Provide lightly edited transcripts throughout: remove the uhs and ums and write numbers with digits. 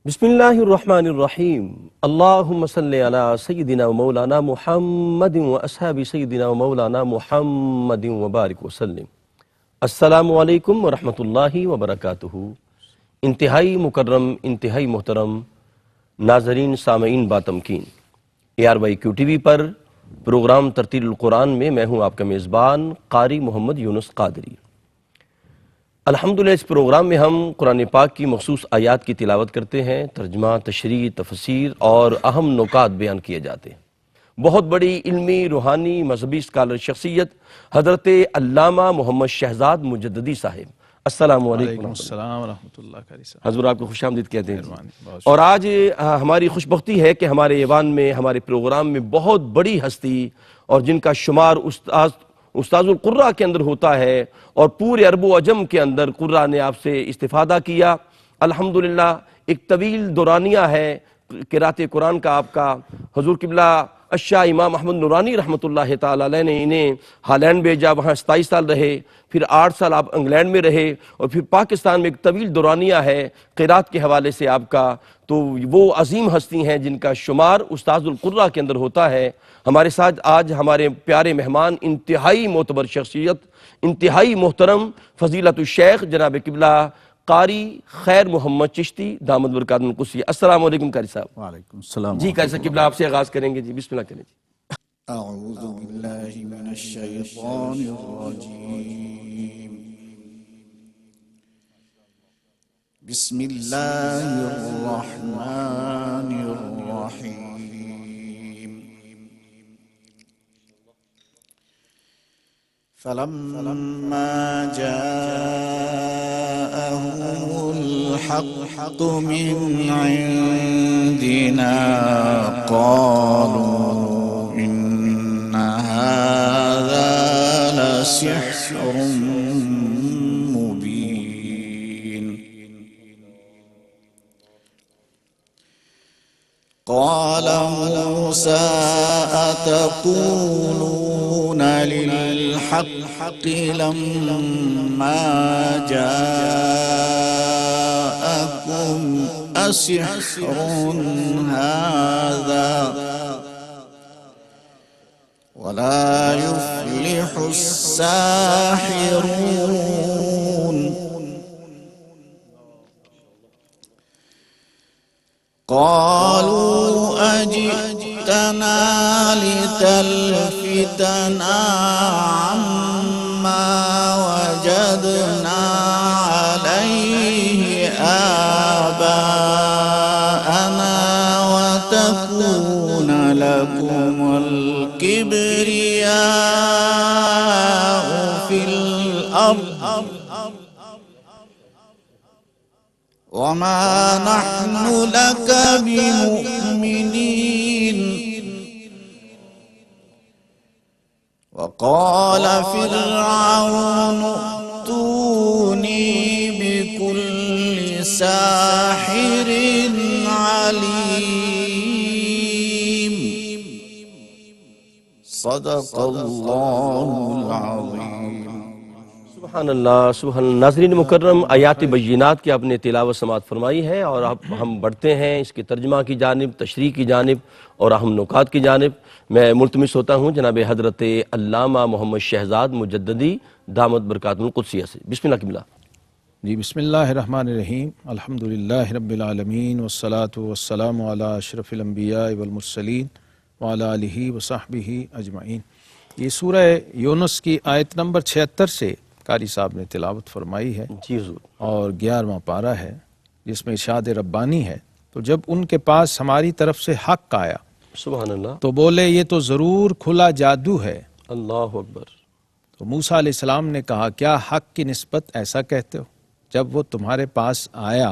بسم اللہ الرحمن الرحیم اللہم صلی علی سیدنا و مولانا محمد و اصحاب سیدنا و مولانا محمد و بارک وسلم۔ السلام علیکم ورحمۃ اللہ وبرکاتہ۔ انتہائی مکرم، انتہائی محترم ناظرین، سامعین باتمکین، ARYQ TV پر پروگرام ترتیل القرآن میں میں ہوں آپ کا میزبان قاری محمد یونس قادری۔ الحمدللہ اس پروگرام میں ہم قرآن پاک کی مخصوص آیات کی تلاوت کرتے ہیں، ترجمہ، تشریح، تفسیر اور اہم نکات بیان کیے جاتے ہیں۔ بہت بڑی علمی، روحانی، مذہبی اسکالر شخصیت حضرت علامہ محمد شہزاد مجددی صاحب، السلام علیکم۔ وعلیکم السلام ورحمۃ اللہ صاحب۔ حضور آپ کو خوش آمدید کہتے ہیں۔ اور آج ہماری خوش بختی ہے کہ ہمارے ایوان میں، ہمارے پروگرام میں بہت بڑی ہستی اور جن کا شمار استاذ القراء کے اندر ہوتا ہے، اور پورے عرب و عجم کے اندر قراء نے آپ سے استفادہ کیا۔ الحمدللہ ایک طویل دورانیہ ہے قراءت قرآن کا آپ کا۔ حضور قبلہ الشاہ امام احمد نورانی رحمۃ اللہ تعالی علیہ نے انہیں ہالینڈ بھیجا، وہاں 27 سال رہے، پھر 8 سال آپ انگلینڈ میں رہے، اور پھر پاکستان میں ایک طویل دورانیہ ہے قراءت کے حوالے سے آپ کا۔ تو وہ عظیم ہستی ہیں جن کا شمار استاذ القراء کے اندر ہوتا ہے۔ ہمارے ساتھ آج ہمارے پیارے مہمان، انتہائی معتبر شخصیت، انتہائی محترم فضیلت الشیخ جناب قبلہ قاری خیر محمد چشتی دامت برکاتہ القدسی۔ السلام علیکم قاری صاحب۔ وعلیکم السلام۔ جی قاری صاحب، قبلہ آپ سے آغاز کریں گے، جی بسم اللہ کریں جی۔ اعوذ باللہ من الشیطان الرجیم، بسم اللہ الرحمن الرحیم۔ فلما جاءهم الحق من عندنا قالوا إن هذا لسحر مبين قال موسى أتقولون للحق لما جاءكم أسحر هذا ولا يفلح الساحرون قالوا أجئتنا لتلفتنا عما وجدنا عليه آباءنا وتكون لكم الكبرياء في الأرض وما نحن لك بمؤمنين وقال فرعون ائتوني بكل ساحر عليم صدق اللہ العظیم۔ سبحان اللہ، سبحان اللہ۔ ناظرین مکرم، آیات بینات کی آپ نے تلاوت سماعت فرمائی ہے، اور اب ہم بڑھتے ہیں اس کے ترجمہ کی جانب، تشریح کی جانب اور اہم نکات کی جانب۔ میں ملتمس ہوتا ہوں جناب حضرت علامہ محمد شہزاد مجددی دامت برکاتہ القدسیہ سے۔ بسم اللہ قبلہ۔ جی بسم اللہ الرحمن الرحیم، الحمدللہ رب العالمین والصلاة والسلام علی اشرف الانبیاء والمرسلین وعلی آلہ وصحبہ اجمعین۔ یہ سورہ یونس کی آیت نمبر 76 سے قاری صاحب نے تلاوت فرمائی ہے، جی حضور۔ اور 11واں پارہ ہے جس میں ارشاد ربانی ہے۔ تو جب ان کے پاس ہماری طرف سے حق آیا سبحان اللہ، تو بولے یہ تو ضرور کھلا جادو ہے۔ اللہ اکبر۔ تو موسیٰ علیہ السلام نے کہا کیا حق کی نسبت ایسا کہتے ہو؟ جب وہ تمہارے پاس آیا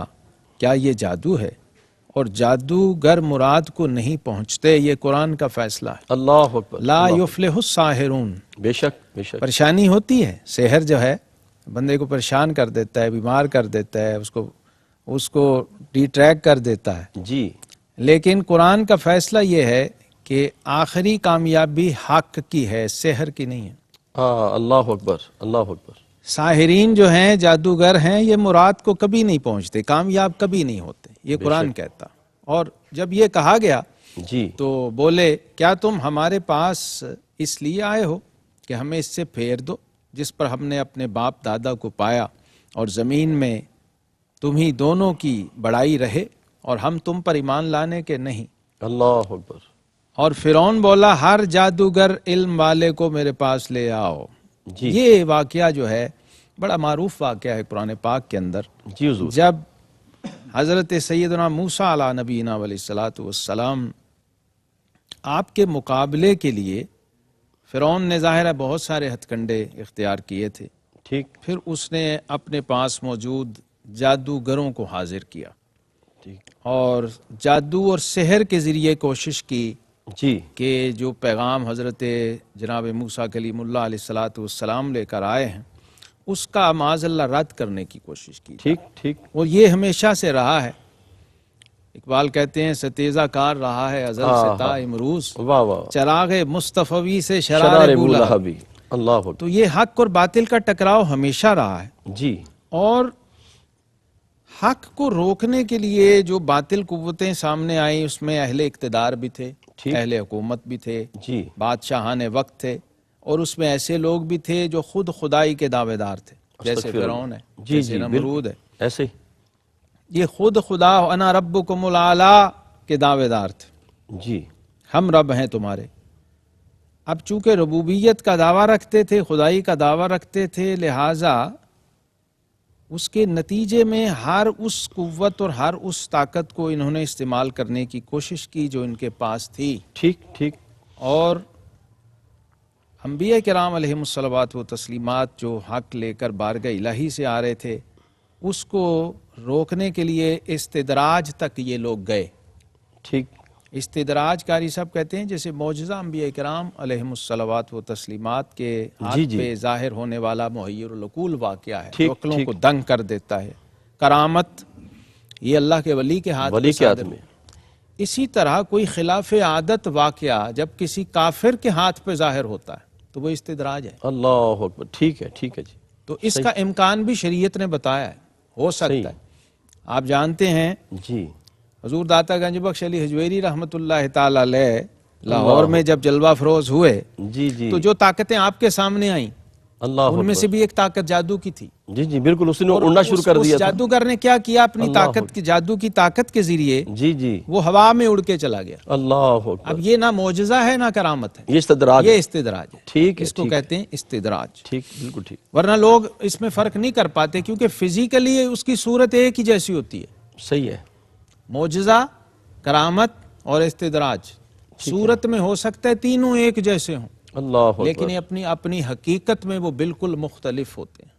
کیا یہ جادو ہے؟ اور جادوگر مراد کو نہیں پہنچتے، یہ قرآن کا فیصلہ ہے۔ اللہ اکبر۔ لا یفلح الساحرون، بے شک بے شک۔ پریشانی ہوتی ہے، سحر جو ہے بندے کو پریشان کر دیتا ہے، بیمار کر دیتا ہے، اس کو ڈی ٹریک کر دیتا ہے، جی لیکن قرآن کا فیصلہ یہ ہے کہ آخری کامیابی حق کی ہے، سحر کی نہیں ہے۔ ہاں، اللہ اکبر اللہ اکبر۔ ساحرین جو ہیں، جادوگر ہیں، یہ مراد کو کبھی نہیں پہنچتے، کامیاب کبھی نہیں ہوتے۔ یہ قرآن کہتا. اور جب یہ کہا گیا جی تو بولے کیا تم ہمارے پاس اس لیے آئے ہو کہ ہمیں اس سے پھیر دو جس پر ہم نے اپنے باپ دادا کو پایا اور زمین میں تم ہی دونوں کی بڑائی رہے اور ہم تم پر ایمان لانے کے نہیں. اللہ اکبر. اور فرعون بولا ہر جادوگر علم والے کو میرے پاس لے آؤ. جی یہ واقعہ جو ہے بڑا معروف واقعہ ہے قرآن پاک کے اندر. جی حضور. جب حضرت سیدنا موسیٰ علیہ نبینا علیہ الصلوۃ والسلام آپ کے مقابلے کے لیے فرعون نے ظاہر ہے بہت سارے ہتھ کنڈے اختیار کیے تھے. ٹھیک پھر اس نے اپنے پاس موجود جادوگروں کو حاضر کیا ٹھیک. اور جادو اور سحر کے ذریعے کوشش کی جی کہ جو پیغام حضرت جناب موسیٰ کلیم اللہ علیہ الصلوۃ والسلام لے کر آئے ہیں اس کا معاذ اللہ رد کرنے کی کوشش کی. ٹھیک ٹھیک. اور یہ ہمیشہ سے رہا ہے. اقبال کہتے ہیں ستیزہ کار رہا ہے ازل سے تا امروز، واہ واہ. چراغ مصطفی سے شرار شرار ابو ابو لہب. لہب. اللہ اکبر. تو یہ حق اور باطل کا ٹکراؤ ہمیشہ رہا ہے. جی اور حق کو روکنے کے لیے جو باطل قوتیں سامنے آئیں اس میں اہل اقتدار بھی تھے، ٹھیک. اہل حکومت بھی تھے، جی بادشاہان وقت تھے، اور اس میں ایسے لوگ بھی تھے جو خود خدائی کے دعوے دار تھے جیسے استغفر اللہ. فرعون ہے، جی جیسے جی نمرود ہے. ایسے ہی. یہ خود خدا انا ربکم الاعلی کے دعوے دار تھے، جی ہم رب ہیں تمہارے. اب چونکہ ربوبیت کا دعویٰ رکھتے تھے، خدائی کا دعویٰ رکھتے تھے، لہٰذا اس کے نتیجے میں ہر اس قوت اور ہر اس طاقت کو انہوں نے استعمال کرنے کی کوشش کی جو ان کے پاس تھی. ٹھیک ٹھیک. اور انبیاء کرام علیہم الصلوات و تسلیمات جو حق لے کر بارگاہ الہی سے آ رہے تھے اس کو روکنے کے لیے استدراج تک یہ لوگ گئے. ٹھیک. استدراج قاری صاحب کہتے ہیں جیسے معجزہ انبیاء کرام علیہم الصلوات و تسلیمات کے ہاتھ جی جی. پہ ظاہر ہونے والا محیر العقول واقعہ ہے ٹھیک، جو عقلوں ٹھیک. کو دنگ کر دیتا ہے. کرامت یہ اللہ کے ولی کے ہاتھ ولی پہ کے ہاتھ صادر میں. اسی طرح کوئی خلاف عادت واقعہ جب کسی کافر کے ہاتھ پہ ظاہر ہوتا ہے تو وہ استدراج ہے. اللہ اکبر. ٹھیک ہے ٹھیک ہے جی. تو اس کا امکان بھی شریعت نے بتایا ہے، ہو سکتا ہے. آپ جانتے ہیں جی حضور داتا گنج بخش علی حجویری رحمۃ اللہ تعالی علیہ لاہور میں جب جلوہ فروز ہوئے جی جی. تو جو طاقتیں آپ کے سامنے آئیں اللہ ان میں سے اکبر. بھی ایک طاقت جادو کی تھی. جی جی بالکل. اس نے اڑنا شروع کر دیا اس تھا. جادوگر نے کیا کیا اپنی اللہ طاقت کی جادو کی طاقت کے ذریعے جی جی. وہ ہوا میں اڑ کے چلا گیا. اللہ اکبر. اب یہ نہ معجزہ ہے نہ کرامت ہے، یہ استدراج یہ ہے. استدراج ہے. ٹھیک ہے. اس کو ٹھیک کہتے ہیں استدراج. ٹھیک بالکل ٹھیک. ورنہ لوگ اس میں فرق نہیں کر پاتے کیونکہ فزیکلی اس کی صورت ایک ہی جیسی ہوتی ہے. صحیح ہے. معجزہ، کرامت اور استدراج صورت میں ہو سکتا ہے تینوں ایک جیسے ہوں اللہ اکبر. لیکن یہ اپنی حقیقت میں وہ بالکل مختلف ہوتے ہیں.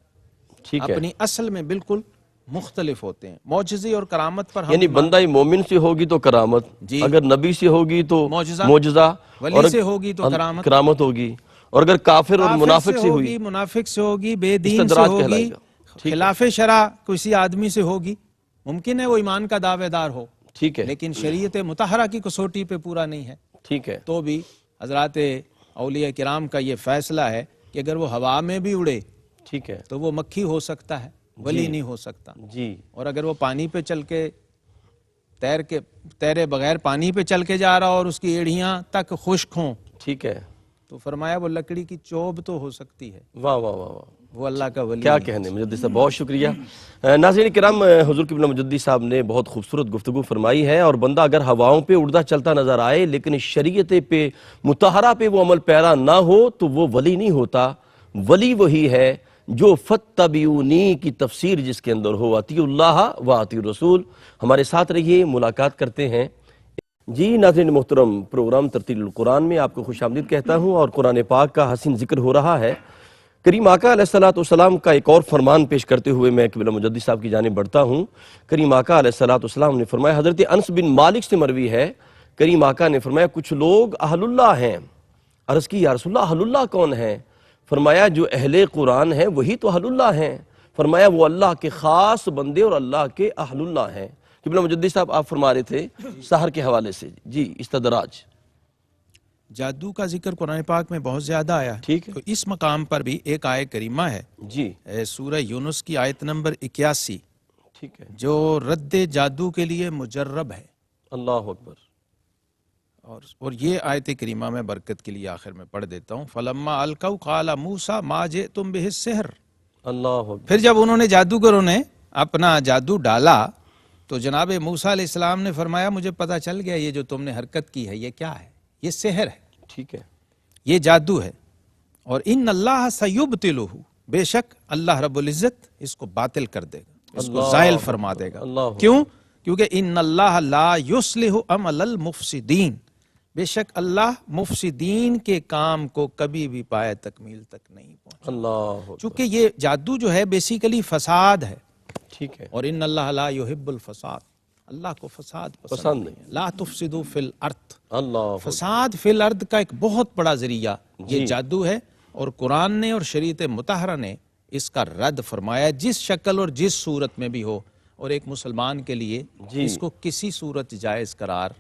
ٹھیک ہے. اپنی اصل میں بالکل مختلف ہوتے ہیں. معجزے اور کرامت پر ہم یعنی بندہ مومن سے ہوگی تو کرامت، جی. اگر نبی سے ہوگی تو معجزہ، معجزہ، ولی اور سے ہوگی تو کرامت ہوگی، اور اگر کافر اور کافر منافق سے ہوئی ہوگی، منافق سے ہوگی، بے دین سے استدراج ہوگی، کہلائے گا. ٹھیک ہے. خلاف شرع کسی آدمی سے ہوگی. ممکن ہے وہ ایمان کا دعوے دار ہو ٹھیک ہے. لیکن شریعت مطہرہ کی کسوٹی پہ پورا نہیں ہے. ٹھیک ہے. تو بھی حضرات اولیاء کرام کا یہ فیصلہ ہے کہ اگر وہ ہوا میں بھی اڑے ٹھیک ہے. تو وہ مکھی ہو سکتا ہے، ولی نہیں ہو سکتا. جی اور اگر وہ پانی پہ چل کے تیرے بغیر پانی پہ چل کے جا رہا اور اس کی ایڑیاں تک خشک ہوں ٹھیک ہے. تو فرمایا وہ لکڑی کی چوب تو ہو سکتی ہے، واہ واہ واہ واہ. وہ اللہ کا ولی کیا نہیں. کہنے مجدد صاحب، بہت شکریہ. ناظرین کرام، حضور قبلہ مجدد صاحب نے بہت خوبصورت گفتگو فرمائی ہے. اور بندہ اگر ہواؤں پہ اڑتا چلتا نظر آئے لیکن شریعت پہ مطہرہ پہ وہ عمل پیرا نہ ہو تو وہ ولی نہیں ہوتا. ولی وہی ہے جو فَاتَّبِعُونِی کی تفسیر جس کے اندر ہو، اطیعوا اللہ و اطیعوا الرسول. ہمارے ساتھ رہیے، ملاقات کرتے ہیں. جی ناظرین محترم، پروگرام ترتیل القرآن میں آپ کو خوش آمدید کہتا ہوں اور قرآن پاک کا حسین ذکر ہو رہا ہے. کریم آقا علیہ السلام کا ایک اور فرمان پیش کرتے ہوئے میں قبلہ مجدد صاحب کی جانب بڑھتا ہوں. کریم آقا علیہ السلام نے فرمایا، حضرت انس بن مالک سے مروی ہے، کریم آقا نے فرمایا کچھ لوگ اہل اللہ ہیں. عرض کی یا رسول اللہ اہل اللہ کون ہیں؟ فرمایا جو اہل قرآن ہیں وہی تو اہل اللہ ہیں. فرمایا وہ اللہ کے خاص بندے اور اللہ کے اہل اللہ ہیں. قبلہ مجدد صاحب آپ فرما رہے تھے سحر کے حوالے سے. جی استدراج. جادو کا ذکر قرآن پاک میں بہت زیادہ آیا ہے. ٹھیک ہے. تو اس مقام پر بھی ایک آیت کریمہ ہے جی سورہ یونس کی آیت نمبر 81. ٹھیک ہے، جو رد جادو کے لیے مجرب ہے. اللہ اکبر. اور یہ آیت کریمہ میں برکت کے لیے آخر میں پڑھ دیتا ہوں. فلما القوا قال موسیٰ ما جئتم بہ السحر. اللہ اکبر. پھر جب انہوں نے جادوگروں نے اپنا جادو ڈالا تو جناب موسیٰ علیہ السلام نے فرمایا مجھے پتا چل گیا یہ جو تم نے حرکت کی ہے یہ کیا ہے، یہ سحر ہے، ٹھیک ہے، یہ جادو ہے. اور ان اللہ سیبطلہ، بے شک اللہ رب العزت اس کو باطل کر دے گا، اس کو زائل فرما دے گا. اللہ کیوں؟ کیونکہ ان اللہ لا یصلح عمل المفسدین، بے شک اللہ مفسدین کے کام کو کبھی بھی پائے تکمیل تک نہیں پہنچا. اللہ اکبر. چونکہ یہ جادو جو ہے بیسیکلی فساد ہے، ٹھیک ہے، اور ان اللہ لا یحب الفساد، اللہ کو فساد پسند نہیں ہے. لا تفسدوا فی الارض، اللہ اکبر. فساد فی الارض کا ایک بہت بڑا ذریعہ جی. یہ جادو ہے، اور قرآن نے اور شریعت مطہرہ نے اس کا رد فرمایا جس شکل اور جس صورت میں بھی ہو، اور ایک مسلمان کے لیے جی. اس کو کسی صورت جائز قرار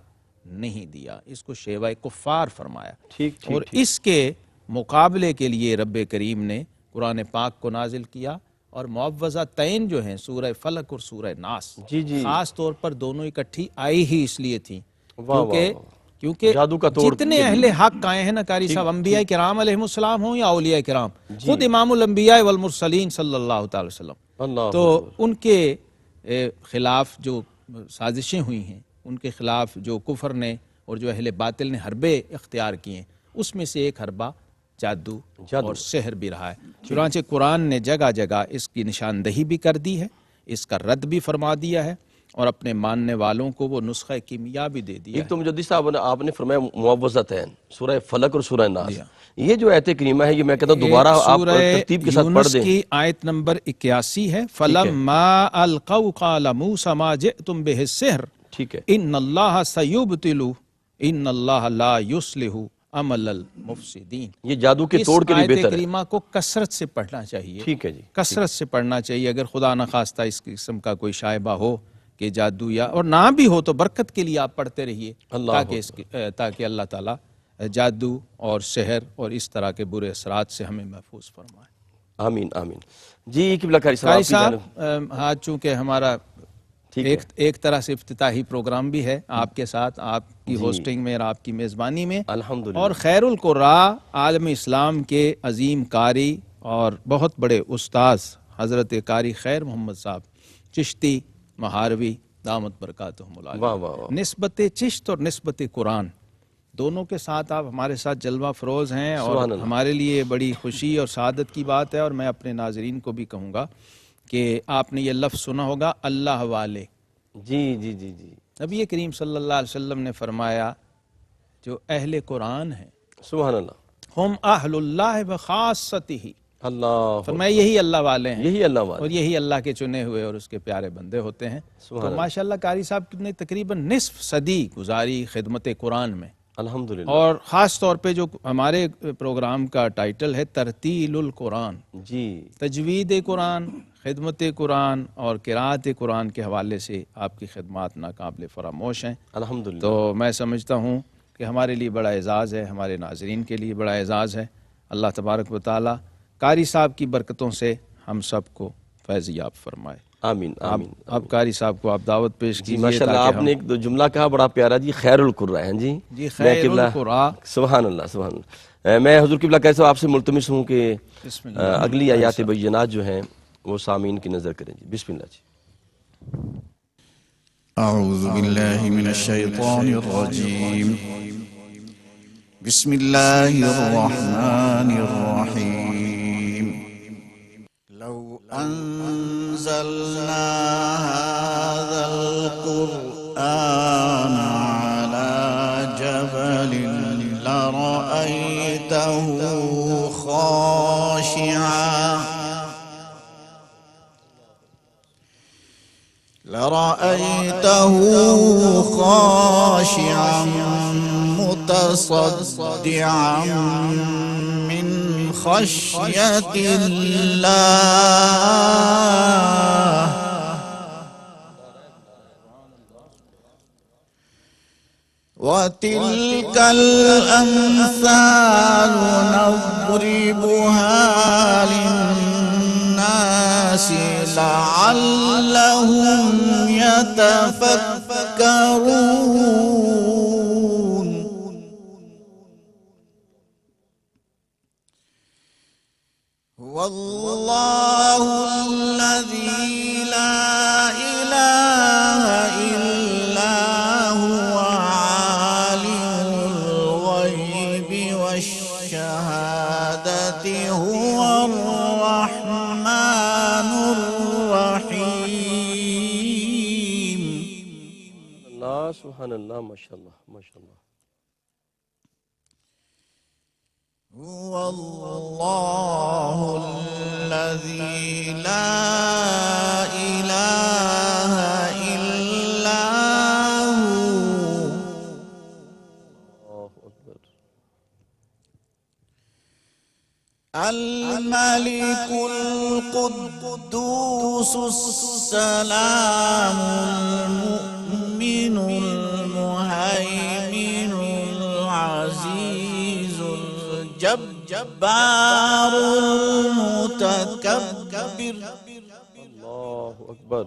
نہیں دیا، اس کو شیوہ کفار فرمایا. ٹھیک ٹھیک اور ٹھیک. اس کے مقابلے کے لیے رب کریم نے قرآن پاک کو نازل کیا، اور معوذہ تین جو ہیں سورہ فلق اور سورہ ناس، جی جی. خاص طور پر دونوں اکٹھی آئی ہی اس لیے تھیں واہ واہ واہ. کیونکہ جادو کا توڑ جتنے اہل حق آئے ہیں نا قاری صاحب، انبیاء کرام علیہ السلام ہوں یا اولیاء کرام، جی. خود امام الانبیاء والمرسلین صلی اللہ تعالی وسلم، اللہ تو اکبر. ان کے خلاف جو سازشیں ہوئی ہیں، ان کے خلاف جو کفر نے اور جو اہل باطل نے حربے اختیار کیے ہیں، اس میں سے ایک حربہ جادو اور سحر بھی رہا ہے. چنانچہ قرآن نے جگہ جگہ اس کی نشاندہی بھی کر دی ہے، اس کا رد بھی فرما دیا ہے، اور اپنے ماننے والوں کو وہ نسخہ کیمیا بھی دے دیا ایک تو مجدد صاحب آپ نے فرمایا معوذتین، سورہ فلق اور سورہ ناس، یہ جو آیت کریمہ ہے یہ میں کہتا ہوں دوبارہ آپ ترتیب کے ساتھ پڑھ دیں. کی آیت نمبر 81 ہے. فَلَمَّا أَلْقَوْا قَالَ مُوسَىٰ مَا جِئْتُمْ بِهِ السِّحْرُ ٹھیک ہے، إِنَّ اللَّهَ سَيُبْطِلُ إِنَّ اللَّهَ لَا يُصْلِحُ عَمَلَ الْمُفْسِدِينَ. یہ جادو کے توڑ کے لیے اس بہتر آیت ہے. کریمہ کو کثرت سے پڑھنا چاہیے، ٹھیک ہے جی. کثرت سے پڑھنا چاہیے. اگر خدا نخواستہ اس قسم کا کوئی شائبہ ہو کہ جادو یا اور نہ بھی ہو تو برکت کے لیے آپ پڑھتے رہیے، تاکہ اللہ تعالیٰ جادو اور سحر اور اس طرح کے برے اثرات سے ہمیں محفوظ فرمائے. آمین آمین. جی قبلہ قاری قاری صاحب صاحب آج چونکہ ہمارا ایک طرح سے افتتاحی پروگرام بھی ہے آپ کے ساتھ، آپ کی ہوسٹنگ میں اور آپ کی میزبانی میں، الحمدللہ، اور خیر القراء عالم اسلام کے عظیم قاری اور بہت بڑے استاذ حضرت قاری خیر محمد صاحب چشتی مہاروی دامت برکاتہم العالیہ، واہ واہ واہ. نسبت چشت اور نسبت قرآن دونوں کے ساتھ آپ ہمارے ساتھ جلوہ فروز ہیں، اور سبحان اللہ. ہمارے لیے بڑی خوشی اور سعادت کی بات ہے. اور میں اپنے ناظرین کو بھی کہوں گا کہ آپ نے یہ لفظ سنا ہوگا اللہ والے. جی جی جی جی. نبی کریم صلی اللہ علیہ وسلم نے فرمایا جو اہل قرآن ہیں سبحان اللہ، ہم اہل اللہ بخاصتہ، اللہ فرمایا یہی اللہ والے ہیں، یہی اللہ اور والے. یہی اللہ کے چنے ہوئے اور اس کے پیارے بندے ہوتے ہیں. تو ماشاءاللہ قاری صاحب نے تقریباً نصف صدی گزاری خدمت قرآن میں، الحمدللہ. اور خاص طور پہ جو ہمارے پروگرام کا ٹائٹل ہے ترتیل القرآن، جی تجوید قرآن، خدمت قرآن اور قراءت قرآن کے حوالے سے آپ کی خدمات ناقابل فراموش ہیں. الحمدللہ. تو میں سمجھتا ہوں کہ ہمارے لیے بڑا اعزاز ہے، ہمارے ناظرین کے لیے بڑا اعزاز ہے. اللہ تبارک و تعالی قاری صاحب کی برکتوں سے ہم سب کو فیض یاب فرمائے. آمین آمین. اب قاری صاحب کو آپ دعوت پیش جی کیجیے. ماشاءاللہ آپ نے ایک دو جملہ کہا بڑا پیارا جی، خیر القراء ہیں جی. جی خیر القراء. سبحان اللہ سبحان اللہ. میں حضور قبلہ قاری صاحب آپ سے ملتمس ہوں کہ بسم اللہ. اگلی آیات بینات جو ہیں وہ سامعین کی نظر کریں جی. بسم اللہ جی. أعوذ بالله من الشيطان الرجيم. بسم الله الرحمن الرحيم. لو أنزلنا هذا القرآن على جبل لرأيته خاشعا متصدعا من خشية الله وتلك الأمثال نضربها للناس لعلهم يتفكرون هو الله الذي لا إله إلا هو عالم الغيب والشهادة هو الرحمن الرحيم اللہ سبحان اللہ ماشاء اللہ ماشاء اللہ هو الله الذي لا إله إلا هو اللہ اکبر الملك القدوس السلام المؤمن المهيمن العزيز الجبار المتكبر اللہ اکبر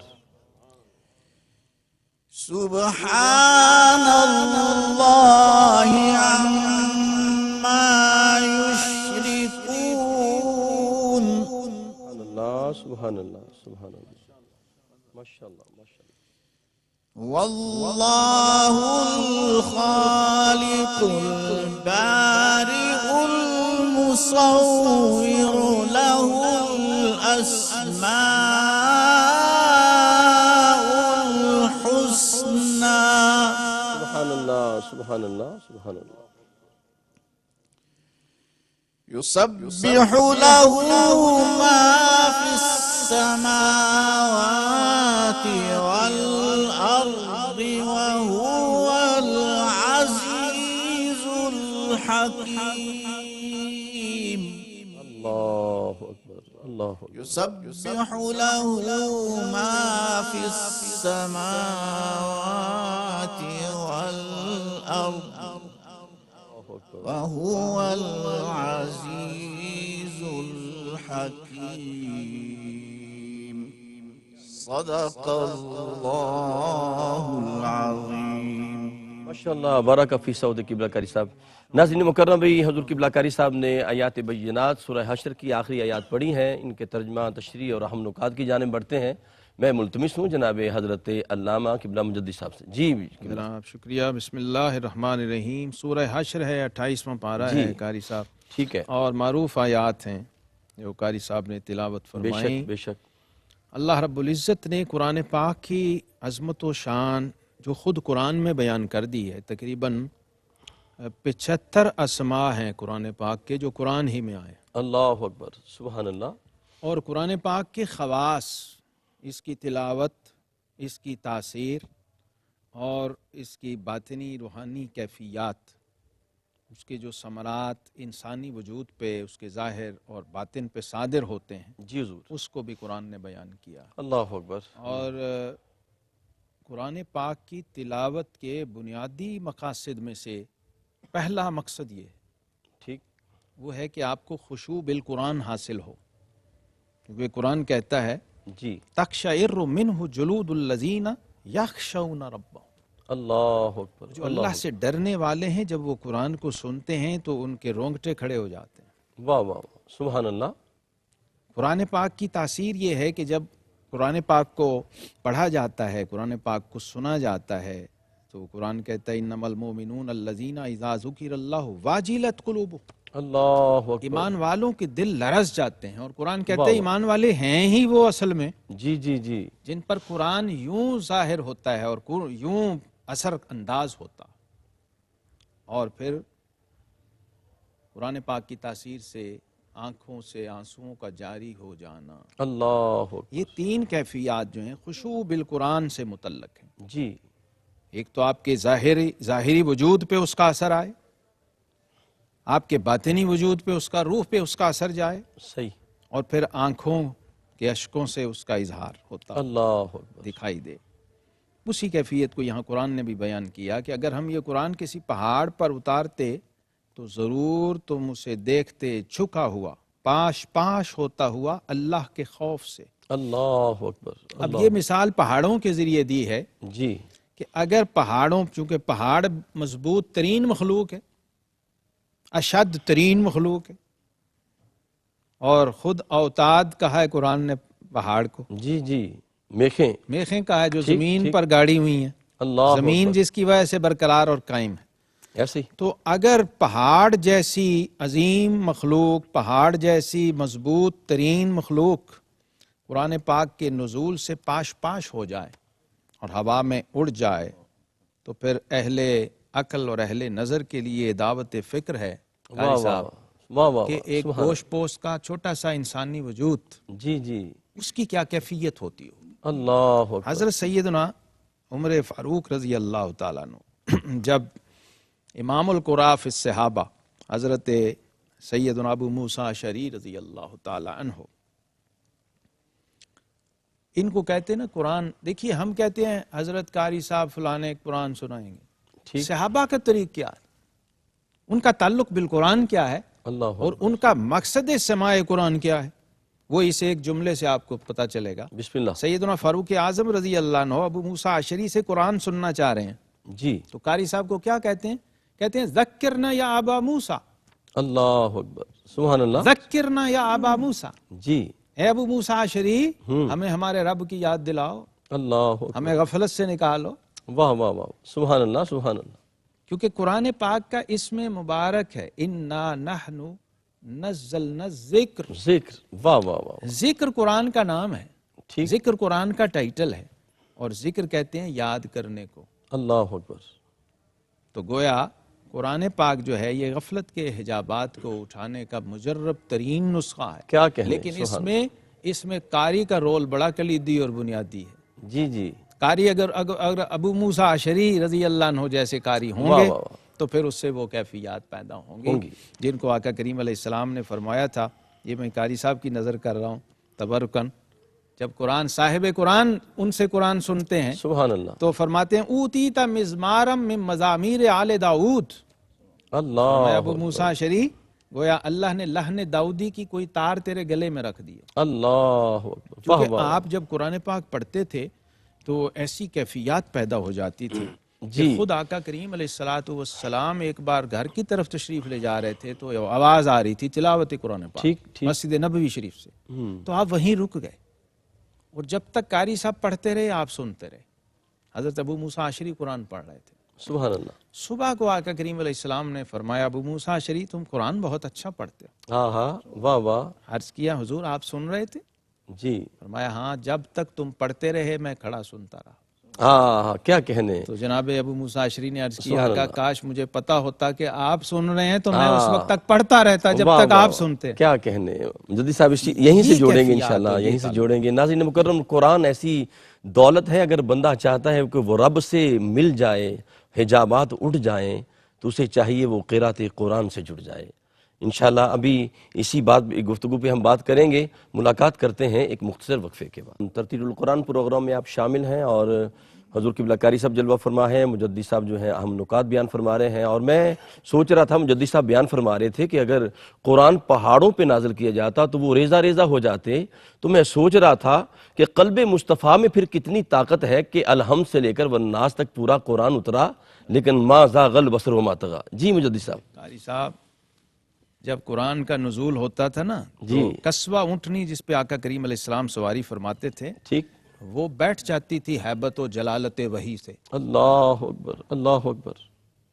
سبحان الله عما يشركون سبحان اللہ سبحان اللہ ماشاء اللہ ماشاء اللہ والله الخالق البارئ المصور له الأسماء الحسنى سبحان اللہ سبحان اللہ سبحان اللہ يسبح له ما في السماوات والأرض وهو العزيز الحكيم اللہ اکبر اللہ اکبر يسبح له ما في السماوات والأرض وهو العزيز الحكيم صدق الله العظيم ماشاء اللہ بارک فی سعود قبلہ کاری صاحب ناظرین مکرم بھی حضور قبلہ کاری صاحب نے آیات بینات سورہ حشر کی آخری آیات پڑھی ہیں ان کے ترجمہ تشریح اور اہم نکات کی جانب بڑھتے ہیں میں ملتمس ہوں جناب حضرت علامہ قبلہ مجدد صاحب سے جی جناب شکریہ بسم اللہ الرحمن الرحیم سورہ حشر ہے 28واں پارہ ہے قاری صاحب ٹھیک ہے اور معروف آیات ہیں جو قاری صاحب نے تلاوت بے فرمائیں شک بے شک اللہ رب العزت نے قرآن پاک کی عظمت و شان جو خود قرآن میں بیان کر دی ہے تقریباً 75 اسماء ہیں قرآن پاک کے جو قرآن ہی میں آئے اللہ اکبر سبحان اللہ اور قرآن پاک کے خواص اس کی تلاوت اس کی تاثیر اور اس کی باطنی روحانی کیفیات اس کے جو ثمرات انسانی وجود پہ اس کے ظاہر اور باطن پہ صادر ہوتے ہیں جی حضور اس کو بھی قرآن نے بیان کیا اللہ اکبر اور قرآن پاک کی تلاوت کے بنیادی مقاصد میں سے پہلا مقصد یہ ہے ٹھیک وہ ہے کہ آپ کو خشوع بالقرآن حاصل ہو کیونکہ قرآن کہتا ہے جی تقشعر منہ جلود الذین یخشون ربہم اللہ اکبر جو اللہ سے ڈرنے والے ہیں جب وہ قرآن کو سنتے ہیں تو ان کے رونگٹے کھڑے ہو جاتے ہیں واہ واہ سبحان اللہ قرآن پاک کی تاثیر یہ ہے کہ جب قرآن پاک کو پڑھا جاتا ہے قرآن پاک کو سنا جاتا ہے تو قرآن کہتا ہے انما المؤمنون الذین اذا ذکر اللہ واجلت قلوبہم اللہ اکبر ایمان والوں کے دل لرز جاتے ہیں اور قرآن کہتا ہے ایمان والے ہیں ہی وہ اصل میں جی جی جی جن پر قرآن یوں ظاہر ہوتا ہے اور یوں اثر انداز ہوتا اور پھر قرآن پاک کی تاثیر سے آنکھوں سے آنسوؤں کا جاری ہو جانا اللہ اکبر یہ 3 کیفیات جو ہیں خشوع بالقرآن سے متعلق ہیں جی ایک تو آپ کے ظاہری وجود پہ اس کا اثر آئے آپ کے باطنی وجود پہ اس کا روح پہ اس کا اثر جائے صحیح اور پھر آنکھوں کے اشکوں سے اس کا اظہار ہوتا اللہ اکبر دکھائی دے اسی کیفیت کو یہاں قرآن نے بھی بیان کیا کہ اگر ہم یہ قرآن کسی پہاڑ پر اتارتے تو ضرور تم اسے دیکھتے جھکا ہوا پاش پاش ہوتا ہوا اللہ کے خوف سے اللہ اکبر، اب یہ مثال پہاڑوں کے ذریعے دی ہے جی کہ اگر پہاڑوں، چونکہ پہاڑ مضبوط ترین مخلوق ہے، اشد ترین مخلوق ہے، اور خود اوتاد کہا ہے قرآن نے پہاڑ کو، جی جی، میخیں، میخیں کہا ہے جو ٹھیک، زمین ٹھیک، پر گاڑی ہوئی ہیں، اللہ زمین اکبر، جس کی وجہ سے برقرار اور قائم ہے۔ ایسے ہی، تو اگر پہاڑ جیسی عظیم مخلوق، پہاڑ جیسی مضبوط ترین مخلوق قرآن پاک کے نزول سے پاش پاش ہو جائے اور ہوا میں اڑ جائے، تو پھر اہل عقل اور اہل نظر کے لیے دعوت فکر ہے واہ قاری واہ صاحب واہ واہ، کہ ایک سبحان گوشت پوست کا چھوٹا سا انسانی وجود، اللہ، جی جی، اس کی کیا کیفیت ہوتی ہو۔ اللہ اکبر، حضرت سیدنا عمر فاروق رضی اللہ تعالیٰ عنہ جب امام القرآ فی الصحابہ حضرت سیدنا ابو موسیٰ اشعری رضی اللہ تعالیٰ عنہ، ان کو کہتے ہیں نا قرآن، دیکھیے ہم کہتے ہیں حضرت قاری صاحب فلانے قرآن سنائیں گے، ٹھیک، صحابہ کا طریق کیا ہے، ان کا تعلق بالقرآن کیا ہے، اللہ اور اکبر، ان کا مقصد سماع قرآن کیا ہے، وہ اس ایک جملے سے آپ کو پتہ چلے گا۔ بسم اللہ، سیدنا فاروق اعظم رضی اللہ عنہ ابو موسیٰ اشعری سے قرآن سننا چاہ رہے ہیں، جی، تو قاری صاحب کو کیا کہتے ہیں؟ کہتے ہیں ذکرنا یا ابا موسیٰ، اللہ اکبر، سبحان اللہ، ذکرنا یا ابا موسیٰ، جی، اے ابو موسیٰ اشعری ہمیں ہمارے رب کی یاد دلاؤ، اللہ اکبر، ہمیں غفلت سے نکالو، واہ واہ واہ، سبحان اللہ، سبحان اللہ، کیونکہ قرآن پاک کا اسم مبارک ہے انا نحن نزلنا الذکر، ذکر، واہ واہ واہ، ذکر قرآن کا نام ہے، ٹھیک، ذکر قرآن کا ٹائٹل ہے، اور ذکر کہتے ہیں یاد کرنے کو۔ اللہ اکبر، تو گویا قرآن پاک جو ہے یہ غفلت کے حجابات کو اٹھانے کا مجرب ترین نسخہ ہے، کیا کہنے، لیکن سبحان اس میں قاری کا رول بڑا کلیدی اور بنیادی ہے۔ جی جی، قاری اگر ابو موسیٰ اشعری رضی اللہ عنہ جیسے قاری ہوں واہ گے واہ واہ، تو پھر اس سے وہ کیفیات پیدا ہوں گی جن کو آقا کریم علیہ السلام نے فرمایا تھا۔ یہ میں قاری صاحب کی نظر کر رہا ہوں تبرکن، جب قرآن صاحب قرآن ان سے قرآن سنتے ہیں سبحان اللہ، تو فرماتے ہیں اوتیت مزمارم من مزامیر آل داؤد، اللہ فرمایا ابو موسیٰ اشعری گویا اللہ نے لحن داؤدی کی کوئی تار تیرے گلے میں رکھ دی، اللہ اکبر، واہ کیونکہ واہ، آپ جب قرآن پاک پڑھتے تھے تو ایسی کیفیات پیدا ہو جاتی تھی جی، کہ خود آقا کریم علیہ الصلوۃ والسلام ایک بار گھر کی طرف تشریف لے جا رہے تھے تو آواز آ رہی تھی تلاوت قرآن پاک ٹھیک ٹھیک، مسجد نبوی شریف سے، تو آپ وہیں رک گئے اور جب تک قاری صاحب پڑھتے رہے آپ سنتے رہے۔ حضرت ابو موسیٰ اشعری قرآن پڑھ رہے تھے، سبحان اللہ، صبح کو آقا کریم علیہ السلام نے فرمایا ابو موسیٰ اشعری تم قرآن بہت اچھا پڑھتے ہو، ہاں ہاں، واہ واہ، عرض کیا حضور آپ سن رہے تھے؟ جی، فرمایا ہاں جب تک تم پڑھتے رہے میں کھڑا سنتا رہا۔ ہاں ہاں، کیا کہنے، تو جناب ابو موسیٰ اشعری نے عرض کیا سبحان آقا اللہ، کاش مجھے پتا ہوتا کہ آپ سن رہے ہیں تو میں اس ہاں، وقت تک پڑھتا رہتا جب واہ تک واہ آپ واہ، سنتے۔ کیا کہنے، جدی صاحب یہیں سے یہ جوڑیں گے کیفیات انشاءاللہ، اور یہ یہیں سے تعلق۔ جوڑیں گے۔ ناظرین مکرم، قرآن ایسی دولت ہے، اگر بندہ چاہتا ہے کہ وہ رب سے مل جائے، حجابات اٹھ جائیں، تو اسے چاہیے وہ قرأت قرآن سے جڑ جائے۔ انشاءاللہ ابھی اسی گفتگو پہ ہم بات کریں گے، ملاقات کرتے ہیں ایک مختصر وقفے کے بعد۔ ترتیل القرآن پروگرام میں آپ شامل ہیں اور حضور قبلہ قاری صاحب جلوہ فرما ہے، مجدد صاحب جو ہیں اہم نکات بیان فرما رہے ہیں، اور میں سوچ رہا تھا، مجدد صاحب بیان فرما رہے تھے کہ اگر قرآن پہاڑوں پہ نازل کیا جاتا تو وہ ریزہ ریزہ ہو جاتے، تو میں سوچ رہا تھا کہ قلب مصطفیٰ میں پھر کتنی طاقت ہے کہ الحمد سے لے کر والناس تک پورا قرآن اترا، لیکن ما زاغ البصر وما طغی۔ جی مجدد صاحب، قاری صاحب جب قرآن کا نزول ہوتا تھا نا جی، تو قصوہ اونٹنی جس پہ آقا کریم علیہ السلام سواری فرماتے تھے ٹھیک، وہ بیٹھ جاتی تھی ہیبت و جلالت وحی سے۔ اللہ اکبر، اللہ اکبر،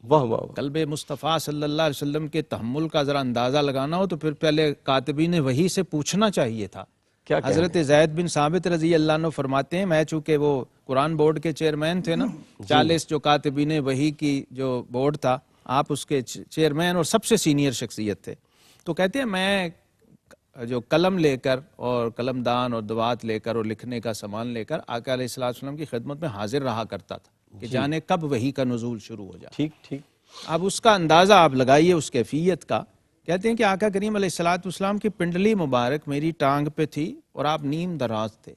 واہ واہ واہ، قلب مصطفیٰ صلی اللہ علیہ وسلم کے تحمل کا ذرا اندازہ لگانا ہو تو پھر پہلے کاتبین وحی سے پوچھنا چاہیے تھا۔ کیا کہنے، حضرت زید بن ثابت رضی اللہ عنہ فرماتے ہیں، میں چونکہ وہ قرآن بورڈ کے چیئرمین تھے نا، 40 جو کاتبین وحی کی جو بورڈ تھا آپ اس کے چیئرمین اور سب سے سینئر شخصیت تھے، تو کہتے ہیں میں جو قلم لے کر اور قلم دان اور دوات لے کر اور لکھنے کا سامان لے کر آقا علیہ الصلوۃ والسلام کی خدمت میں حاضر رہا کرتا تھا کہ جانے کب وحی کا نزول شروع ہو جائے۔ ٹھیک ٹھیک، اب اس کا اندازہ آپ لگائیے اس کیفیت کا۔ کہتے ہیں کہ آقا کریم علیہ الصلوۃ والسلام کی پنڈلی مبارک میری ٹانگ پہ تھی اور آپ نیم دراز تھے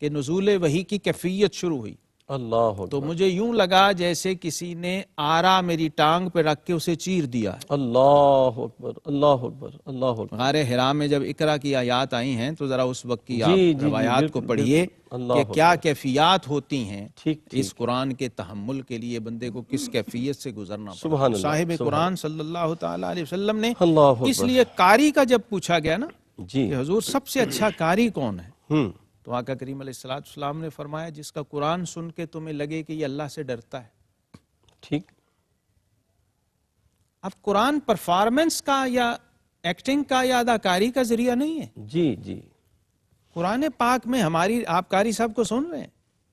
کہ نزول وحی کی کیفیت شروع ہوئی۔ اللہ تو اکبر، مجھے یوں لگا جیسے کسی نے آرا میری ٹانگ پہ رکھ کے اسے چیر دیا ہے۔ اللہ اکبر، اللہ اکبر، اللہ اکبر، غار حرا میں جب اقرا کی آیات آئی ہیں تو ذرا اس وقت کی آپ جی جی جی، روایات کو بالکل پڑھیے بالکل، اللہ کہ کیا اکبر، کیفیات ہوتی ہیں ٹھیک اس ٹھیک، قرآن کے تحمل کے لیے بندے کو کس کیفیت سے گزرنا پڑتا سبحان ہے۔ اللہ، صاحب سبحان قرآن صلی اللہ تعالیٰ علیہ وسلم نے اللہ اس اکبر، لیے قاری کا جب پوچھا گیا نا جی، کہ حضور سب سے اچھا قاری کون ہے، ہوں، تو آقا کریم علیہ الصلوۃ والسلام نے فرمایا جس کا قرآن سن کے تمہیں لگے کہ یہ اللہ سے ڈرتا ہے۔ ٹھیک، اب قرآن پرفارمنس کا یا ایکٹنگ کا یا اداکاری کا ذریعہ نہیں ہے۔ جی جی، قرآن پاک میں ہماری آپ قاری صاحب کو سن رہے ہیں،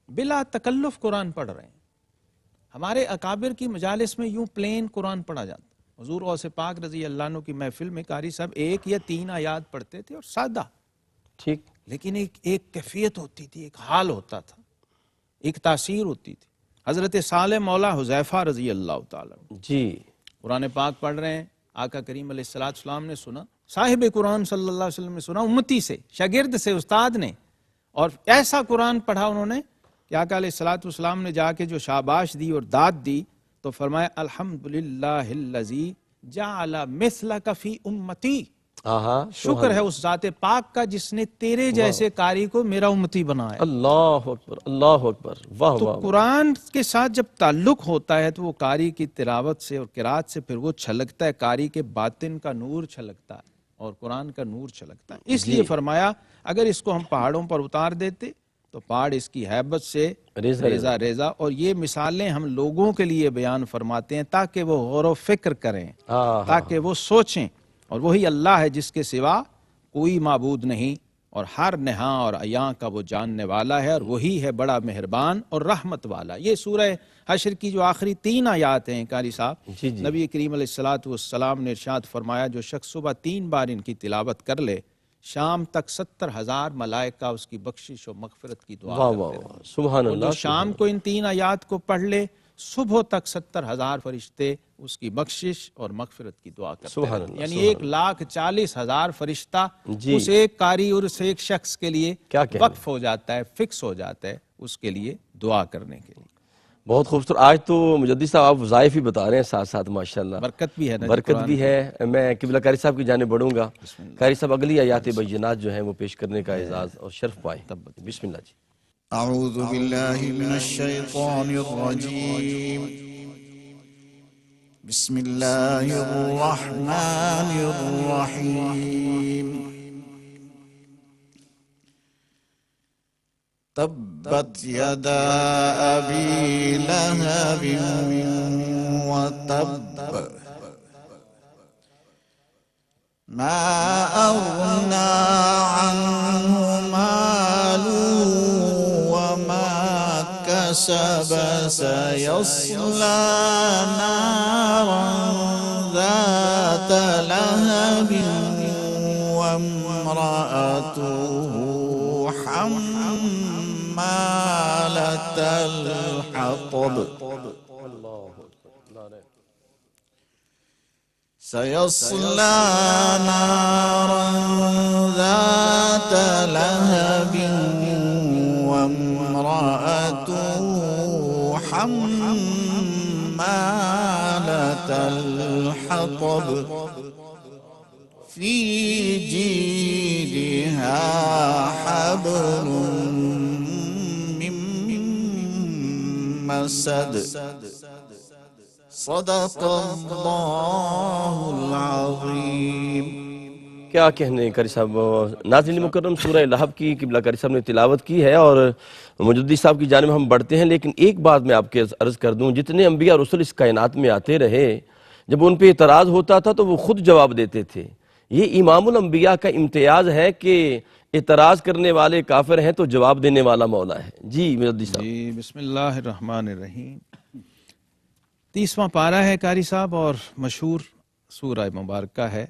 بلا تکلف قرآن پڑھ رہے ہیں۔ ہمارے اکابر کی مجالس میں یوں پلین قرآن پڑھا جاتا، حضور غوث پاک رضی اللہ عنہ کی محفل میں قاری صاحب 1 یا 3 آیات پڑھتے تھے اور سادہ، ٹھیک، لیکن ایک کیفیت ہوتی تھی، ایک حال ہوتا تھا، ایک تاثیر ہوتی تھی۔ حضرت صالح مولا حذیفہ رضی اللہ تعالیٰ عنہ جی، قرآن پاک پڑھ رہے ہیں، آقا کریم علیہ الصلوۃ والسلام نے سنا، صاحب قرآن صلی اللہ علیہ وسلم نے سنا، امتی سے، شاگرد سے، استاد نے، اور ایسا قرآن پڑھا انہوں نے کہ آقا علیہ الصلوۃ والسلام نے جا کے جو شاباش دی اور داد دی تو فرمایا الحمدللہ الذی جعل مثلک فی امتی، ہاں، شکر ہے اس ذات پاک کا جس نے تیرے جیسے قاری کو میرا امتی بنایا۔ اللہ اکبر، اللہ اکبر، واہ تو واہ، قرآن کے ساتھ جب تعلق ہوتا ہے تو وہ قاری کی تلاوت سے اور قرات سے پھر وہ چھلکتا ہے، قاری کے باطن کا نور چھلکتا ہے اور قرآن کا نور چھلکتا ہے۔ اس لیے فرمایا اگر اس کو ہم پہاڑوں پر اتار دیتے تو پہاڑ اس کی ہیبت سے ریزہ ریزہ، اور یہ مثالیں ہم لوگوں کے لیے بیان فرماتے ہیں تاکہ وہ غور و فکر کریں، ہاں، تاکہ وہ سوچیں، اور وہی اللہ ہے جس کے سوا کوئی معبود نہیں، اور ہر نہاں اور عیاں کا وہ جاننے والا ہے، اور وہی ہے بڑا مہربان اور رحمت والا۔ یہ سورہ حشر کی جو آخری 3 آیات ہیں قاری صاحب، جی جی، نبی کریم علیہ الصلوۃ والسلام نے ارشاد فرمایا جو شخص صبح 3 بار ان کی تلاوت کر لے شام تک 70,000 ملائکہ اس کی بخشش و مغفرت کی دعا واہ کرتے واہ رہیں، واہ، سبحان اور جو اللہ، شام کو ان 3 آیات کو پڑھ لے صبح تک 70,000 فرشتے اس کی بخشش اور مغفرت کی دعا کرتے سبحان رہتے ہیں، اللہ، یعنی سبحان 1,40,000 فرشتہ جی، اس ایک قاری اور اس ایک شخص کے لیے کیا کہنے، وقف ہو جاتا ہے، فکس ہو جاتا ہے اس کے لیے دعا کرنے کے لیے۔ بہت خوبصورت۔ آج تو مجدد صاحب آپ وظائف ہی بتا رہے ہیں ساتھ ساتھ، ماشاءاللہ برکت بھی ہے نا جی برکت قرآن بھی کی۔ ہے۔ میں قبلہ قاری صاحب کی جانب بڑھوں گا، بسم اللہ۔ قاری صاحب اگلی آیات بینات جو ہیں وہ پیش کرنے کا اعزاز اور شرف پائیں، بسم اللہ جی۔ أعوذ بالله من الشيطان الرجيم بسم الله الرحمن الرحيم تبت يدا أبي لهب وتب ما أغنى عنه ماله وما كسب سيصلى نارا ذات لهب وامرأته حمالة الحطب سيصلى نارا ذات لهب وامرأته حمالة الحطب في جيدها حبل من مسد صدق اللہ العظیم۔ کیا کہنے قاری صاحب۔ ناظرین مکرم، سورہ لہب کی قبلہ قاری صاحب نے تلاوت کی ہے اور مجدد صاحب کی جانب ہم بڑھتے ہیں، لیکن ایک بات میں آپ کے عرض کر دوں، جتنے انبیاء رسول اس کائنات میں آتے رہے جب ان پہ اعتراض ہوتا تھا تو وہ خود جواب دیتے تھے۔ یہ امام الانبیاء کا امتیاز ہے کہ اعتراض کرنے والے کافر ہیں تو جواب دینے والا مولا ہے۔ جی مجدد صاحب۔ جی بسم اللہ الرحمن الرحیم۔ 30واں پارہ ہے قاری صاحب اور مشہور سورہ مبارکہ ہے،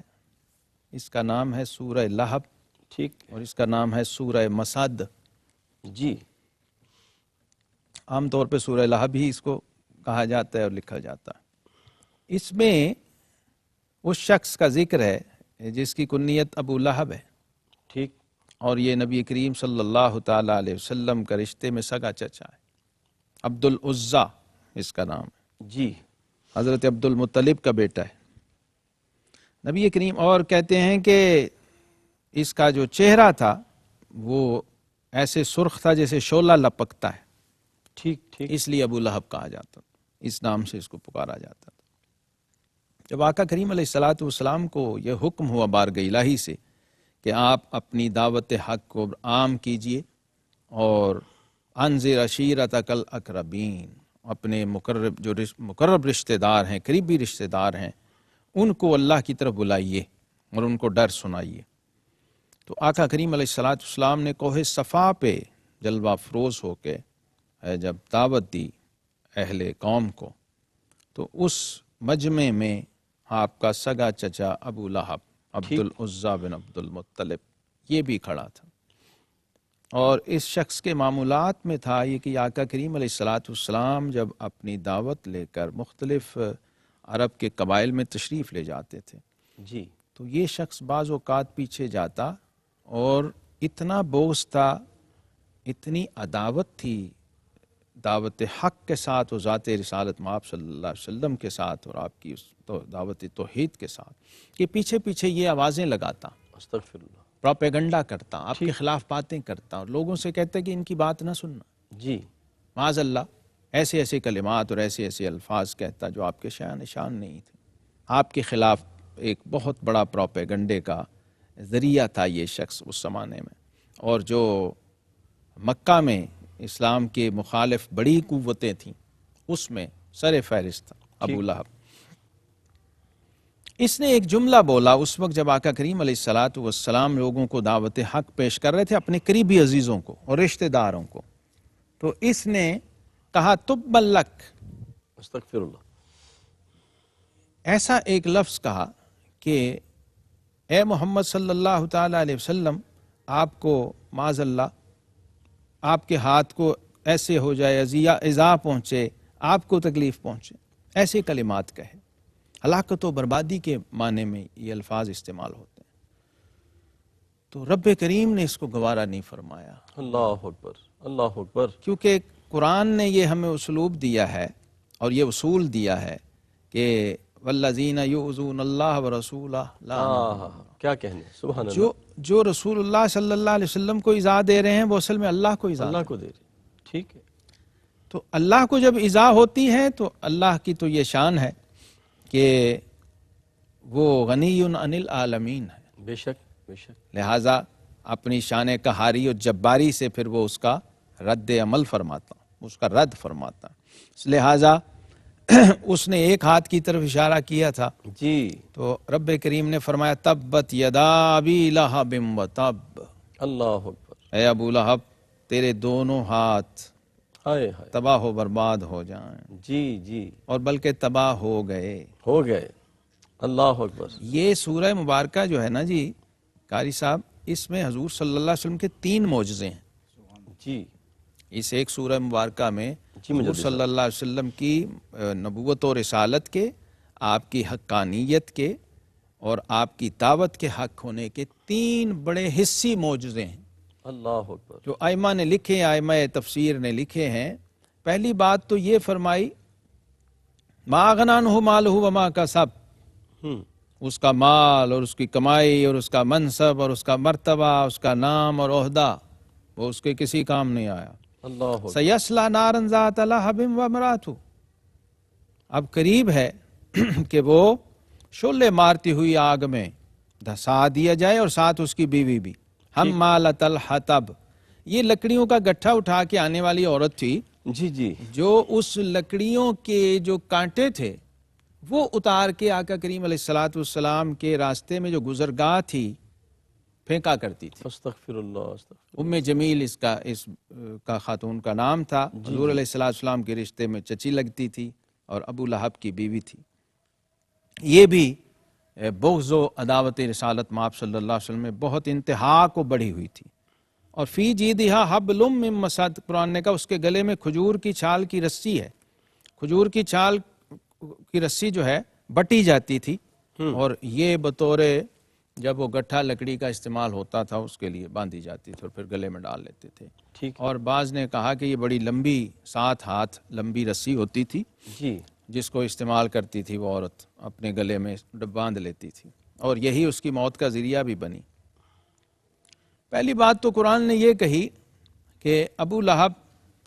اس کا نام ہے سورہ لہب، ٹھیک، اور اس کا نام ہے سورہ مسد۔ جی، عام طور پہ سورہ لہب ہی اس کو کہا جاتا ہے اور لکھا جاتا ہے۔ اس میں اس شخص کا ذکر ہے جس کی کنیت ابو لہب ہے، ٹھیک، اور یہ نبی کریم صلی اللہ تعالیٰ علیہ وسلم کا رشتے میں سگا چچا ہے، عبد العزا اس کا نام ہے، جی حضرت عبد المطلب کا بیٹا ہے نبی کریم، اور کہتے ہیں کہ اس کا جو چہرہ تھا وہ ایسے سرخ تھا جیسے شعلہ لپکتا ہے، ٹھیک ٹھیک، اس لیے ابو لہب کہا جاتا تھا، اس نام سے اس کو پکارا جاتا تھا۔ جب آقا کریم علیہ الصلاۃ والسلام کو یہ حکم ہوا بارگاہ الہی سے کہ آپ اپنی دعوت حق کو عام کیجئے اور انذر عشیرتک الاقربین، اپنے مقرب رشتہ دار ہیں، قریبی رشتہ دار ہیں، ان کو اللہ کی طرف بلائیے اور ان کو ڈر سنائیے۔ تو آقا کریم علیہ الصلاۃ والسلام نے کوہ صفا پہ جلوہ افروز ہو کے جب دعوت دی اہل قوم کو، تو اس مجمع میں آپ کا سگا چچا ابو لہب عبد العزا بن عبد المطلب یہ بھی کھڑا تھا، اور اس شخص کے معمولات میں تھا یہ کہ آقا کریم علیہ الصلاۃ والسلام جب اپنی دعوت لے کر مختلف عرب کے قبائل میں تشریف لے جاتے تھے جی تو یہ شخص بعض اوقات پیچھے جاتا، اور اتنا بغض تھا، اتنی عداوت تھی دعوت حق کے ساتھ اور ذات رسالت مآب صلی اللہ علیہ وسلم کے ساتھ اور آپ کی اس دعوت توحید کے ساتھ، کہ پیچھے پیچھے یہ آوازیں لگاتا، استغفر اللہ، پروپیگنڈا کرتا، آپ کے خلاف باتیں کرتا، اور لوگوں سے کہتا کہ ان کی بات نہ سننا، جی معاذ اللہ ایسے ایسے کلمات اور ایسے ایسے الفاظ کہتا جو آپ کے شان نہیں تھے۔ آپ کے خلاف ایک بہت بڑا پروپیگنڈے کا ذریعہ تھا یہ شخص اس زمانے میں، اور جو مکہ میں اسلام کے مخالف بڑی قوتیں تھیں اس میں سر فہرست تھا ابو لہب۔ اس نے ایک جملہ بولا اس وقت جب آقا کریم علیہ الصلاۃ والسلام لوگوں کو دعوت حق پیش کر رہے تھے، اپنے قریبی عزیزوں کو اور رشتہ داروں کو، تو اس نے کہا تب لک، استغفر اللہ، ایسا ایک لفظ کہا کہ اے محمد صلی اللہ تعالی علیہ وسلم، آپ کو معاذ اللہ آپ کے ہاتھ کو ایسے ہو جائے، ایذا پہنچے، آپ کو تکلیف پہنچے، ایسے کلمات کہے۔ ہلاکت و بربادی کے معنی میں یہ الفاظ استعمال ہوتے ہیں۔ تو رب کریم نے اس کو گوارا نہیں فرمایا، اللہ اکبر اللہ اکبر، کیونکہ قرآن نے یہ ہمیں اسلوب دیا ہے اور یہ اصول دیا ہے کہ والذین یؤذون اللہ ورسولہ کیا کہنے، سبحان اللہ، جو رسول اللہ صلی اللہ علیہ وسلم کو ایذا دے رہے ہیں وہ اصل میں اللہ کو ایذا، اللہ کو دے رہے، ٹھیک ہے، تو اللہ کو جب ایذا ہوتی ہے تو اللہ کی تو یہ شان ہے کہ وہ غنی عن العالمین ہے، بے شک بے شک، لہٰذا اپنی شان قہاری اور جباری سے پھر وہ اس کا رد عمل فرماتا، اس کا رد فرماتا، لہٰذا اس نے ایک ہاتھ کی طرف اشارہ کیا تھا، جی تو رب کریم نے فرمایا تبت یدا ابی لہب وتب، اللہ اکبر، اے ابو لہب تیرے دونوں ہاتھ ہائے ہائے، تباہ و برباد ہو جائیں، جی جی، اور بلکہ تباہ ہو گئے۔ ہو گئے، اللہ اکبر، یہ سورہ مبارکہ جو ہے نا جی قاری صاحب، اس میں حضور صلی اللہ علیہ وسلم کے 3 معجزے ہیں۔ جی اس ایک سورہ مبارکہ میں جی، حضور صلی اللہ علیہ وسلم کی نبوت و رسالت کے، آپ کی حقانیت کے اور آپ کی دعوت کے حق ہونے کے 3 بڑے حصی معجزے ہیں اللہ اکبر، جو ائمہ نے لکھے ہیں، ائمہ تفسیر نے لکھے ہیں۔ پہلی بات تو یہ فرمائی ما اغنی عنہ مالہ وما کسب، اس کا مال اور اس کی کمائی اور اس کا منصب اور اس کا مرتبہ، اس کا نام اور عہدہ، وہ اس کے کسی کام نہیں آیا۔ اللہ اکبر، سیصلی نارا ذات لہب وامرأتہ، اب قریب ہے کہ وہ شعلے مارتی ہوئی آگ میں دھسا دیا جائے اور ساتھ اس کی بیوی بھی۔ حمالۃ الحطب، یہ لکڑیوں کا گٹھا اٹھا کے آنے والی عورت تھی جی جی، جو اس لکڑیوں کے جو کانٹے تھے وہ اتار کے آقا کریم علیہ الصلاۃ والسلام کے راستے میں جو گزرگاہ تھی پھینکا کرتی تھی۔ استغفر اللہ، استغفر، ام جمیل اس کا خاتون کا نام تھا، حضور علیہ الصلوۃ والسلام کے رشتے میں چچی لگتی تھی اور ابو لہب کی بیوی تھی۔ یہ بھی بغض و عداوت رسالت مآب صلی اللہ علیہ وسلم میں بہت انتہا کو بڑھی ہوئی تھی۔ اور فی جیدہا حبل من مسد، قرآن نے کہا اس کے گلے میں کھجور کی چھال کی رسی ہے۔ کھجور کی چھال کی رسی جو ہے بٹی جاتی تھی، اور یہ بطور جب وہ گٹھا لکڑی کا استعمال ہوتا تھا اس کے لیے باندھی جاتی تھی اور پھر گلے میں ڈال لیتے تھے. ٹھیک. اور بعض نے کہا کہ یہ بڑی لمبی 7 ہاتھ لمبی رسی ہوتی تھی جی جس کو استعمال کرتی تھی وہ عورت، اپنے گلے میں باندھ لیتی تھی، اور یہی اس کی موت کا ذریعہ بھی بنی. پہلی بات تو قرآن نے یہ کہی کہ ابو لہب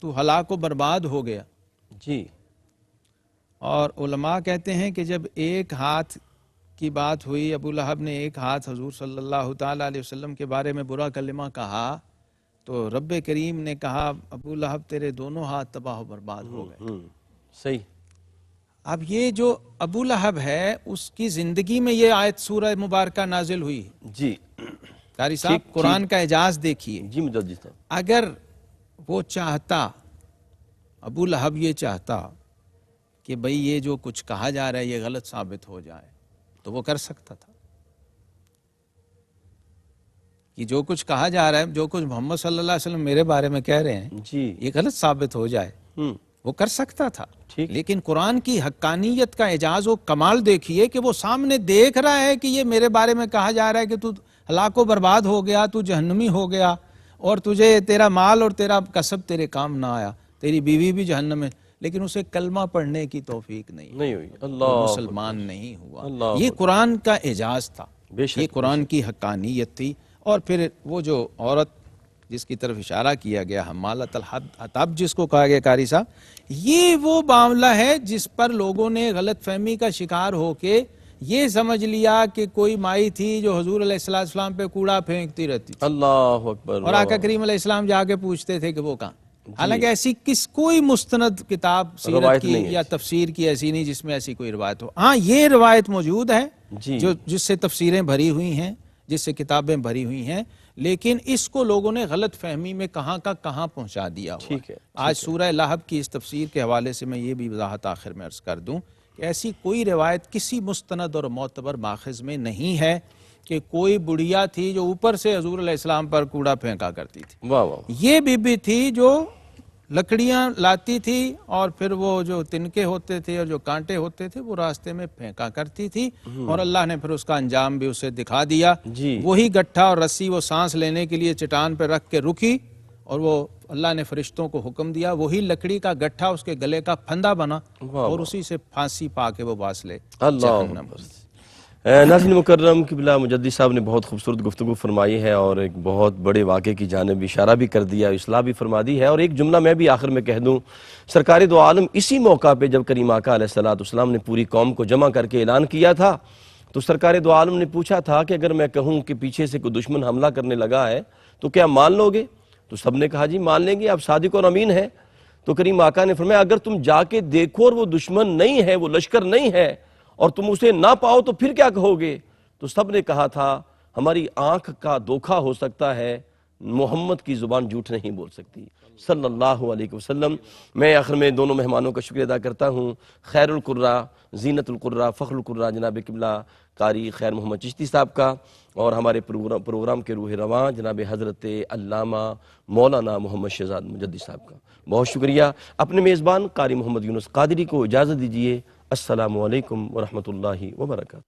تو ہلاک و برباد ہو گیا. جی. اور علماء کہتے ہیں کہ جب ایک ہاتھ کی بات ہوئی، ابو لہب نے ایک ہاتھ حضور صلی اللہ تعالیٰ علیہ وسلم کے بارے میں برا کلمہ کہا، تو رب کریم نے کہا ابو لہب تیرے دونوں ہاتھ تباہ و برباد ہو گئے. صحیح. اب یہ جو ابو لہب ہے اس کی زندگی میں یہ آیت سورہ مبارکہ نازل ہوئی. جی. قاری صاحب قرآن کا اعجاز دیکھیے. جی مجدد صاحب. اگر وہ چاہتا، ابو لہب یہ چاہتا کہ بھئی یہ جو کچھ کہا جا رہا ہے یہ غلط ثابت ہو جائے تو وہ کر سکتا تھا کہ جو کچھ کہا جا رہا ہے، جو کچھ محمد صلی اللہ علیہ وسلم میرے بارے میں کہہ رہے ہیں جی. یہ غلط ثابت ہو جائے، وہ کر سکتا تھا. لیکن قرآن کی حقانیت کا اعجاز و کمال دیکھیے کہ وہ سامنے دیکھ رہا ہے کہ یہ میرے بارے میں کہا جا رہا ہے کہ تو ہلاک و برباد ہو گیا، تو جہنمی ہو گیا، اور تجھے تیرا مال اور تیرا کسب تیرے کام نہ آیا، تیری بیوی بھی جہنم میں، لیکن اسے کلمہ پڑھنے کی توفیق نہیں ہوئی. وہ مسلمان نہیں ہوا. یہ قرآن کا اعجاز تھا، یہ قرآن کی حقانیت تھی. اور پھر وہ جو عورت جس کی طرف اشارہ کیا گیا، حمالۃ الحطب جس کو کہا گیا قاری صاحب، یہ وہ معاملہ ہے جس پر لوگوں نے غلط فہمی کا شکار ہو کے یہ سمجھ لیا کہ کوئی مائی تھی جو حضور علیہ السلام پہ کوڑا پھینکتی رہتی تھی. اللہ اکبر. اور آقا کریم علیہ السلام جا کے پوچھتے تھے کہ وہ کہاں. حالانکہ ایسی کوئی مستند کتاب سیرت کی یا تفسیر کی ایسی نہیں جس میں ایسی کوئی روایت ہو. ہاں یہ روایت موجود ہے جس سے تفسیریں بھری ہوئی ہیں، جس سے کتابیں بھری ہوئی ہیں، لیکن اس کو لوگوں نے غلط فہمی میں کہاں کا کہاں پہنچا دیا ہوا. ٹھیک ہے. آج سورہ لہب کی اس تفسیر کے حوالے سے میں یہ بھی وضاحت آخر میں عرض کر دوں کہ ایسی کوئی روایت کسی مستند اور معتبر ماخذ میں نہیں ہے کہ کوئی بڑھیا تھی جو اوپر سے حضور علیہ السلام پر کوڑا پھینکا کرتی تھی. واہ واہ. یہ بی بی تھی جو لکڑیاں لاتی تھی اور پھر وہ جو تنکے ہوتے تھے اور جو کانٹے ہوتے تھے وہ راستے میں پھینکا کرتی تھی، اور اللہ نے پھر اس کا انجام بھی اسے دکھا دیا. وہی گٹھا اور رسی وہ سانس لینے کے لیے چٹان پہ رکھ کے رکی، اور وہ اللہ نے فرشتوں کو حکم دیا، وہی لکڑی کا گٹھا اس کے گلے کا پھندا بنا اور اسی سے پھانسی پا کے وہ باس لے جہنم. ناظرین مکرم، قبلہ مجدد صاحب نے بہت خوبصورت گفتگو فرمائی ہے اور ایک بہت بڑے واقعے کی جانب اشارہ بھی کر دیا، اصلاح بھی فرما دی ہے. اور ایک جملہ میں بھی آخر میں کہہ دوں، سرکار دو عالم اسی موقع پہ جب کریم آقا علیہ السلام نے پوری قوم کو جمع کر کے اعلان کیا تھا تو سرکار دو عالم نے پوچھا تھا کہ اگر میں کہوں کہ پیچھے سے کوئی دشمن حملہ کرنے لگا ہے تو کیا مان لو گے؟ تو سب نے کہا جی مان لیں گے، آپ صادق اور امین ہیں. تو کریم آقا نے فرمایا اگر تم جا کے دیکھو اور وہ دشمن نہیں ہے، وہ لشکر نہیں ہے، اور تم اسے نہ پاؤ تو پھر کیا کہو گے؟ تو سب نے کہا تھا ہماری آنکھ کا دھوکا ہو سکتا ہے، محمد کی زبان جھوٹ نہیں بول سکتی صلی اللہ علیہ وسلم. میں آخر میں دونوں مہمانوں کا شکریہ ادا کرتا ہوں، خیر القرہ، زینت القرہ، فخر القرہ جناب قبلہ قاری خیر محمد چشتی صاحب کا، اور ہمارے پروگرام کے روح رواں جناب حضرت علامہ مولانا محمد شہزاد مجدد صاحب کا بہت شکریہ. اپنے میزبان قاری محمد یونس قادری کو اجازت دیجیے. السلام علیکم ورحمۃ اللہ وبرکاتہ.